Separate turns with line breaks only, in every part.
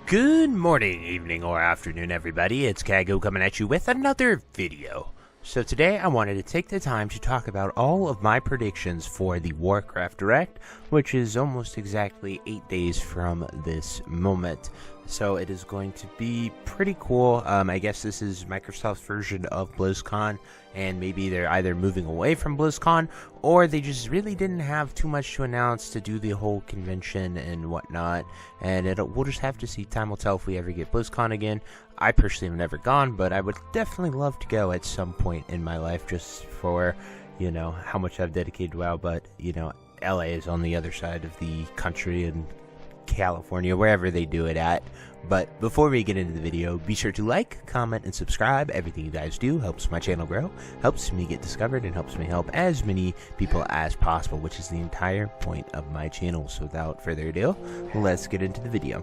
Good morning, evening, or afternoon, everybody. It's Kaghoe coming at you with another video. So today I wanted to take the time to talk about all of my predictions for the Warcraft Direct, which is almost exactly 8 days from this moment. So it is going to be pretty cool. I guess this is Microsoft's version of BlizzCon, and maybe they're either moving away from BlizzCon, or they just really didn't have too much to announce to do the whole convention and whatnot. And we'll just have to see. Time will tell if we ever get BlizzCon again. I personally have never gone, but I would definitely love to go at some point in my life, just for, you know, how much I've dedicated to WoW. But, you know, LA is on the other side of the country, and California, wherever they do it at. But before we get into the video, be sure to like, comment, and subscribe. Everything you guys do helps my channel grow, helps me get discovered, and helps me help as many people as possible, which is the entire point of my channel. So without further ado, let's get into the video.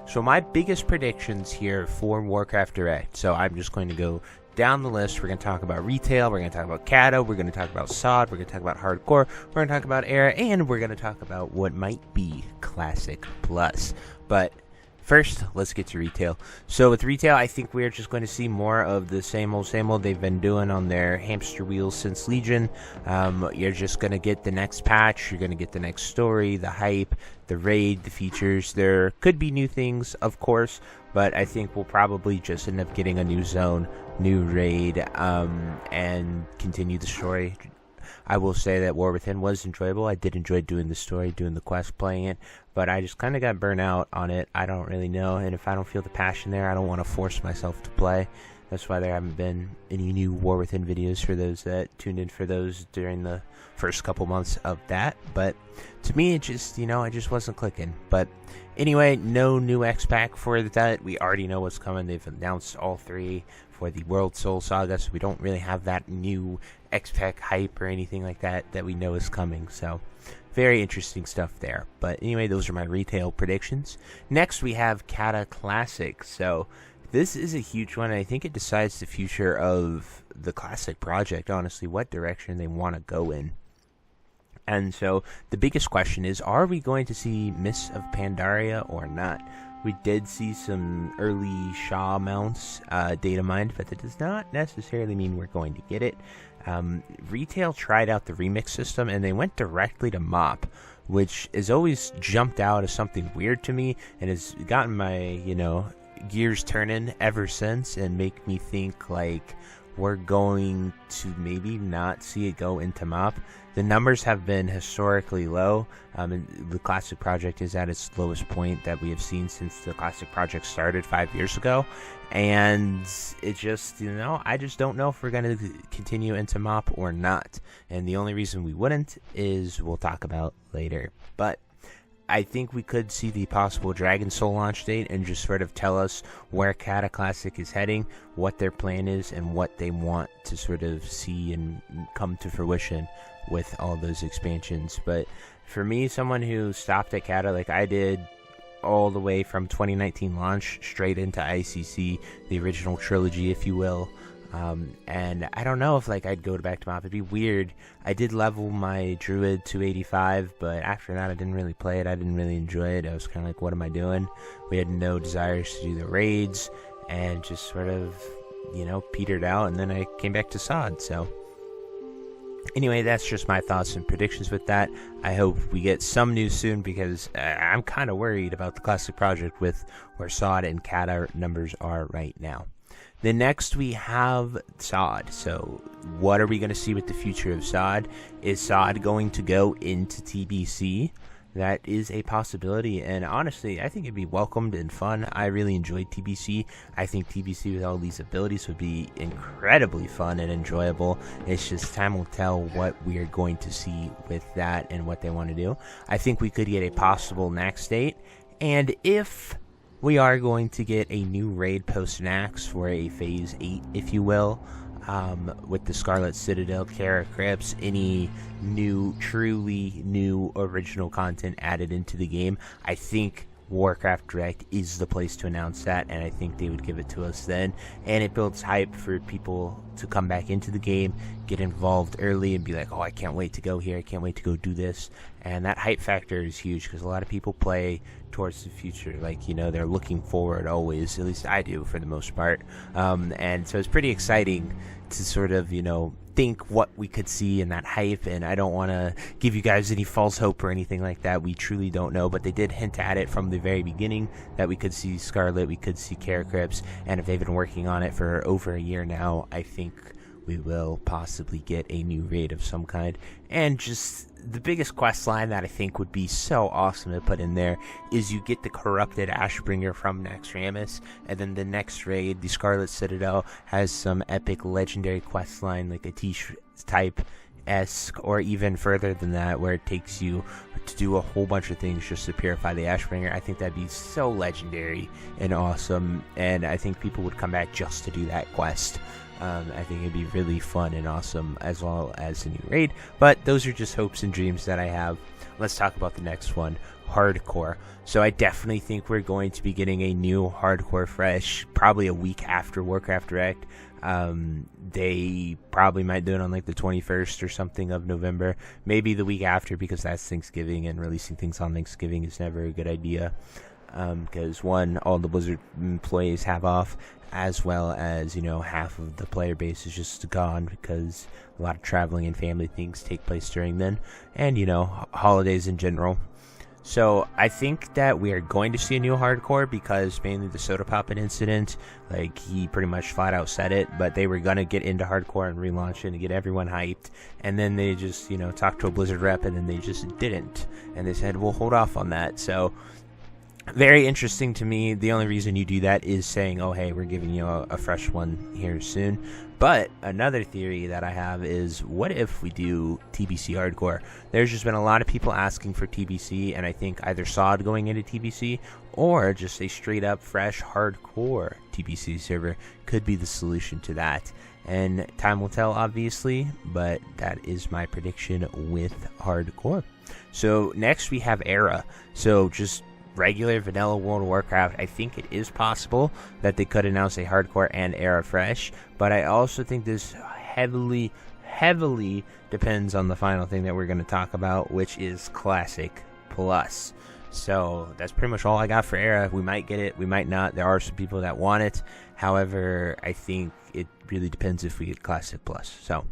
So my biggest predictions here for Warcraft Direct. So I'm just going to go down the list. We're going to talk about retail, we're going to talk about Cata, we're going to talk about SOD, we're going to talk about hardcore, we're going to talk about era, and we're going to talk about what might be Classic Plus. But first, let's get to retail. So with retail, I think we're just going to see more of the same old they've been doing on their hamster wheels since Legion. You're just going to get the next patch, you're going to get the next story, the hype, the raid, the features. There could be new things, of course, but I think we'll probably just end up getting a new zone, new raid, and continue the story. I will say that War Within was enjoyable. I did enjoy doing the story, doing the quest, playing it, but I just kind of got burnt out on it. I don't really know, and if I don't feel the passion there, I don't want to force myself to play. That's why there haven't been any new War Within videos for those that tuned in for those during the first couple months of that. But to me, it just, you know, it just wasn't clicking. But anyway, no new X-Pack for that. We already know what's coming. They've announced all three for the World Soul Saga, so we don't really have that new X-Pack hype or anything like that that we know is coming. So very interesting stuff there. But anyway, those are my retail predictions. Next, we have Cata Classic. So this is a huge one. I think it decides the future of the Classic project, honestly, what direction they want to go in. And so the biggest question is, are we going to see Mists of Pandaria or not? We did see some early Shaw mounts data mined, but that does not necessarily mean we're going to get it. Retail tried out the remix system, and they went directly to MOP, which has always jumped out as something weird to me, and has gotten my, you know, gears turning ever since, and make me think like we're going to maybe not see it go into MOP. The numbers have been historically low, and the Classic Project is at its lowest point that we have seen since the Classic Project started 5 years ago. And it just, you know, I just don't know if we're going to continue into MOP or not. And the only reason we wouldn't is we'll talk about later. But I think we could see the possible Dragon Soul launch date and just sort of tell us where Cata Classic is heading, what their plan is, and what they want to sort of see and come to fruition with all those expansions. But for me, someone who stopped at Cata like I did all the way from 2019 launch straight into ICC, the original trilogy, if you will, and I don't know if like I'd go back to MOP. It'd be weird. I did level my druid to 85, but after that I didn't really play it. I didn't really enjoy it. I was kind of like, what am I doing? We had no desires to do the raids, and just sort of, you know, petered out, and then I came back to SOD. So anyway, that's just my thoughts and predictions with that. I hope we get some news soon, because I'm kind of worried about the Classic Project with where SOD and Cata numbers are right now. Then next we have SOD. So what are we going to see with the future of SOD? Is SOD going to go into TBC? That is a possibility, and honestly, I think it'd be welcomed and fun. I really enjoyed TBC. I think TBC with all these abilities would be incredibly fun and enjoyable. It's just time will tell what we are going to see with that and what they want to do. I think we could get a possible Nax date, and if we are going to get a new raid post-Nax for a Phase 8, if you will, with the Scarlet Citadel, Kara Crypts, any new, truly new original content added into the game. I think Warcraft Direct is the place to announce that, and I think they would give it to us then. And it builds hype for people to come back into the game, get involved early, and be like, oh, I can't wait to go here, I can't wait to go do this. And that hype factor is huge, because a lot of people play towards the future. Like, they're looking forward always. At least I do for the most part. And so it's pretty exciting to sort of, think what we could see in that hype. And I don't want to give you guys any false hope or anything like that. We truly don't know, but they did hint at it from the very beginning that we could see Scarlet, we could see Caracrypts, and if they've been working on it for over a year now, I think we will possibly get a new raid of some kind. And just the biggest quest line that I think would be so awesome to put in there is you get the corrupted Ashbringer from Naxxramas, and then the next raid, the Scarlet Citadel, has some epic legendary quest line like a T-type esque, or even further than that, where it takes you to do a whole bunch of things just to purify the Ashbringer. I think that'd be so legendary and awesome, and I think people would come back just to do that quest. I think it'd be really fun and awesome, as well as a new raid. But those are just hopes and dreams that I have. Let's talk about the next one, Hardcore. So I definitely think we're going to be getting a new Hardcore Fresh, probably a week after Warcraft Direct. They probably might do it on like the 21st or something of November. Maybe the week after, because that's Thanksgiving, and releasing things on Thanksgiving is never a good idea. Because one, all the Blizzard employees have off, as well as, half of the player base is just gone because a lot of traveling and family things take place during then, and, holidays in general. So I think that we are going to see a new Hardcore, because mainly the Soda Poppin incident, like, he pretty much flat out said it, but they were going to get into Hardcore and relaunch it and get everyone hyped, and then they just, talked to a Blizzard rep, and then they just didn't, and they said, we'll hold off on that. So very interesting to me. The only reason you do that is saying, oh, hey, we're giving you a fresh one here soon. But another theory that I have is, what if we do TBC Hardcore? There's just been a lot of people asking for TBC, and I think either SOD going into TBC or just a straight up fresh hardcore TBC server could be the solution to that. And time will tell, obviously, but that is my prediction with Hardcore. So next we have Era. So just regular vanilla World of Warcraft. I think it is possible that they could announce a Hardcore and Era Fresh, but I also think this heavily depends on the final thing that we're going to talk about, which is Classic Plus. So that's pretty much all I got for Era. We might get it, we might not. There are some people that want it. However, I think it really depends if we get Classic Plus. So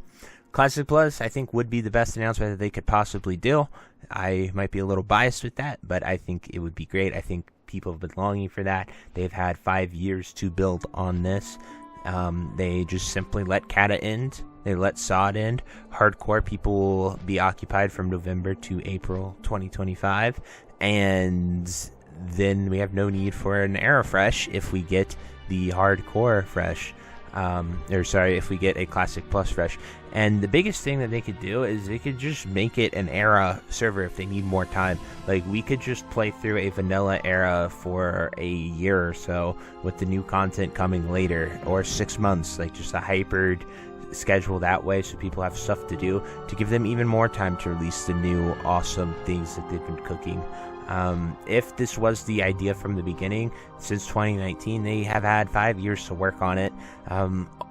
Classic Plus, I think, would be the best announcement that they could possibly do. I might be a little biased with that, but I think it would be great. I think people have been longing for that. They've had 5 years to build on this. They just simply let Cata end. They let SOD end. Hardcore people will be occupied from November to April 2025. And then we have no need for an Era Fresh if we get the Hardcore Fresh. If we get a Classic Plus Fresh. And the biggest thing that they could do is they could just make it an Era server if they need more time. Like, we could just play through a vanilla Era for a year or so with the new content coming later, or 6 months, like just a hypered schedule that way, so people have stuff to do, to give them even more time to release the new awesome things that they've been cooking. If this was the idea from the beginning, since 2019, they have had 5 years to work on it.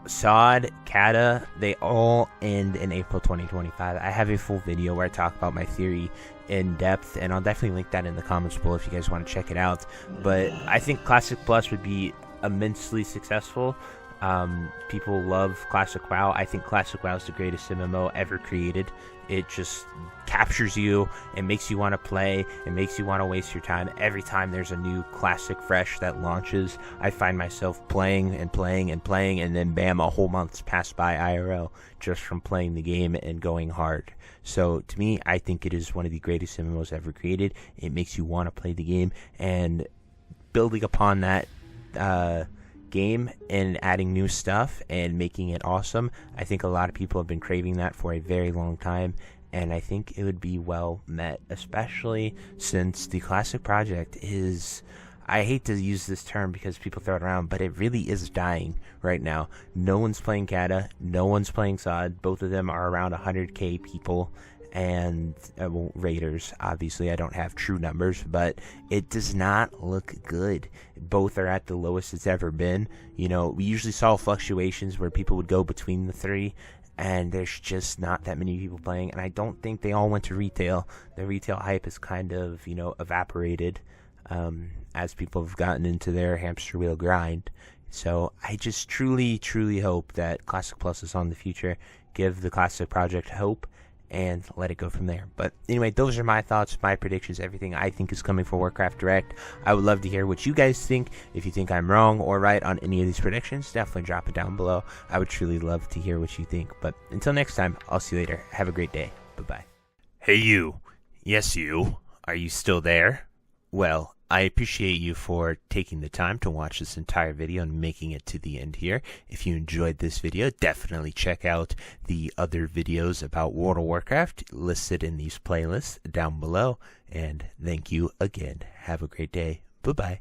SOD, Cata, they all end in April 2025. I have a full video where I talk about my theory in depth, and I'll definitely link that in the comments below if you guys want to check it out. But I think Classic Plus would be immensely successful. People love Classic WoW. I think Classic WoW is the greatest MMO ever created. It just captures you. It makes you want to play. It makes you want to waste your time. Every time there's a new Classic Fresh that launches, I find myself playing and playing and playing, and then bam, a whole month's passed by IRL just from playing the game and going hard. So to me, I think it is one of the greatest MMOs ever created. It makes you want to play the game, and building upon that game and adding new stuff and making it awesome. I think a lot of people have been craving that for a very long time, and I think it would be well met, especially since the Classic project is, I hate to use this term because people throw it around, but it really is dying right now. No one's playing Cata, no one's playing SOD. Both of them are around 100k people, and raiders. Obviously, I don't have true numbers, but it does not look good. Both are at the lowest it's ever been. We usually saw fluctuations where people would go between the three, and there's just not that many people playing, and I don't think they all went to retail. The retail hype is kind of, evaporated. as people have gotten into their hamster wheel grind. So I just truly, truly hope that Classic Plus is on the future. Give the Classic Project hope and let it go from there. But anyway, those are my thoughts, my predictions, everything I think is coming for Warcraft Direct. I would love to hear what you guys think. If you think I'm wrong or right on any of these predictions, definitely drop it down below. I would truly love to hear what you think. But until next time, I'll see you later. Have a great day. Bye-bye. Hey you. Yes, you. Are you still there? Well, I appreciate you for taking the time to watch this entire video and making it to the end here. If you enjoyed this video, definitely check out the other videos about World of Warcraft listed in these playlists down below. And thank you again. Have a great day. Bye-bye.